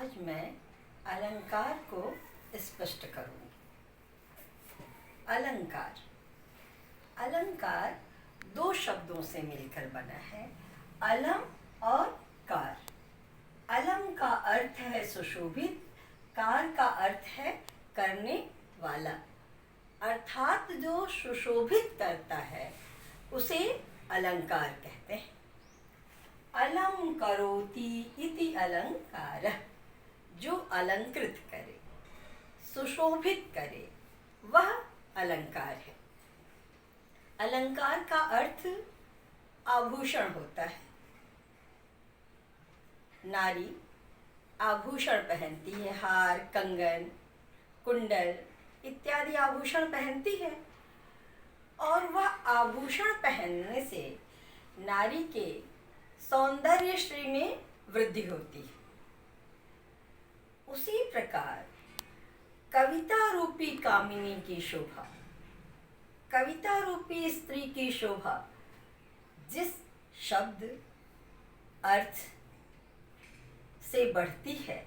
आज मैं अलंकार को स्पष्ट करूंगी। अलंकार अलंकार दो शब्दों से मिलकर बना है, अलम और कार। अलम का अर्थ है सुशोभित, कार का अर्थ है करने वाला। अर्थात जो सुशोभित करता है उसे अलंकार कहते हैं। अलम करोति इति अलंकारः, जो अलंकृत करे, सुशोभित करे, वह अलंकार है। अलंकार का अर्थ आभूषण होता है। नारी आभूषण पहनती है, हार, कंगन, कुंडल इत्यादि आभूषण पहनती है, और वह आभूषण पहनने से नारी के सौंदर्य श्री में वृद्धि होती है। उसी प्रकार कविता रूपी कामिनी की शोभा, कविता रूपी स्त्री की शोभा जिस शब्द अर्थ से बढ़ती है,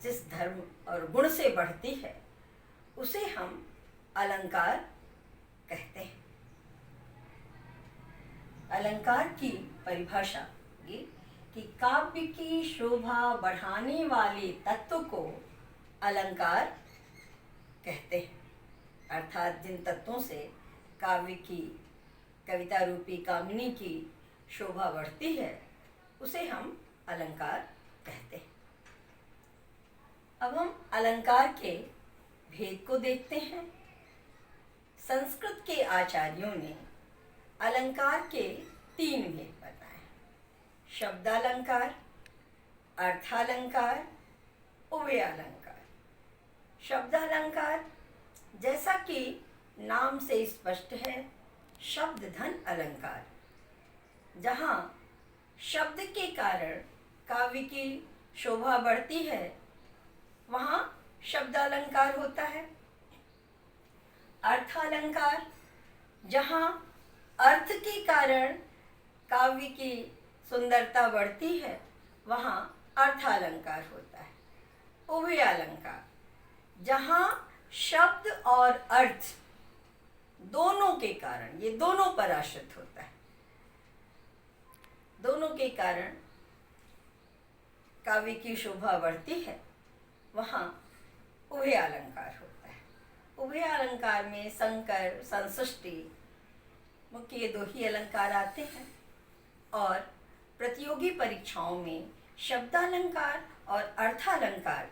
जिस धर्म और गुण से बढ़ती है, उसे हम अलंकार कहते हैं। अलंकार की परिभाषा ये कि काव्य की शोभा बढ़ाने वाले तत्व को अलंकार कहते हैं। अर्थात जिन तत्वों से काव्य की, कविता रूपी कामिनी की शोभा बढ़ती है, उसे हम अलंकार कहते हैं। अब हम अलंकार के भेद को देखते हैं। संस्कृत के आचार्यों ने अलंकार के 3 भेद बताए: शब्दालंकार, अर्थालंकार, उभयालंकार। शब्दालंकार जैसा कि नाम से स्पष्ट है, शब्द धन अलंकार, जहाँ शब्द के कारण काव्य की शोभा बढ़ती है, वहाँ शब्दालंकार होता है। अर्थालंकार जहाँ अर्थ के कारण काव्य की सुंदरता बढ़ती है, वहाँ अर्थालंकार होता है। उभयालंकार जहाँ शब्द और अर्थ दोनों के कारण, ये दोनों पर आश्रित होता है, दोनों के कारण काव्य की शोभा बढ़ती है, वहाँ उभयालंकार होता है। उभयालंकार में संकर, संसृष्टि मुख्य 2 ही अलंकार आते हैं, और प्रतियोगी परीक्षाओं में शब्दालंकार और अर्थालंकार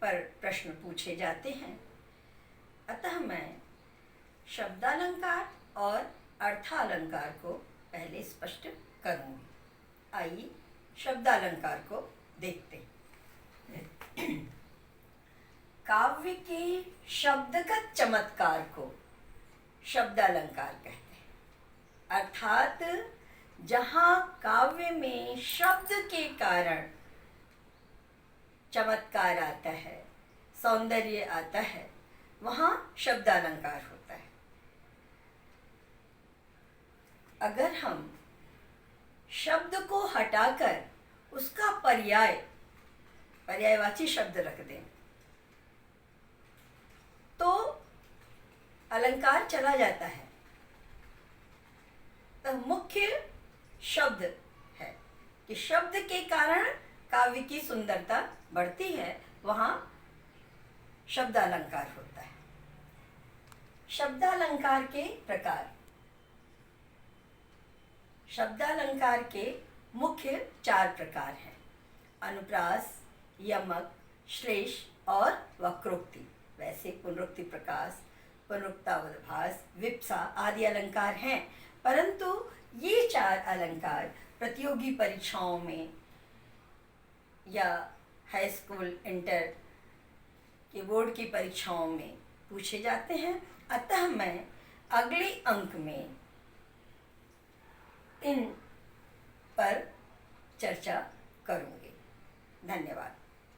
पर प्रश्न पूछे जाते हैं। अतः मैं शब्दालंकार और अर्थालंकार को पहले स्पष्ट करूँगी। आइए शब्दालंकार को देखते हैं। काव्य के शब्दगत चमत्कार को शब्दालंकार कहते हैं। अर्थात जहाँ काव्य में शब्द के कारण चमत्कार आता है, सौंदर्य आता है, वहाँ शब्दालंकार होता है। अगर हम शब्द को हटाकर उसका पर्यायवाची शब्द रख दें, तो अलंकार चला जाता है। तो मुख्य शब्द है कि शब्द के कारण काव्य की सुंदरता बढ़ती है, वहाँ शब्दालंकार होता है। शब्दालंकार के प्रकार। शब्दालंकार के मुख्य 4 प्रकार हैं: अनुप्रास, यमक, श्लेष और वक्रोक्ति। वैसे पुनरुक्ति प्रकाश, पुनरुक्तावभास, विप्सा आदि अलंकार हैं, परंतु ये 4 अलंकार प्रतियोगी परीक्षाओं में या हाई स्कूल, इंटर के बोर्ड की परीक्षाओं में पूछे जाते हैं। अतः मैं अगले अंक में इन पर चर्चा करूँगी। धन्यवाद।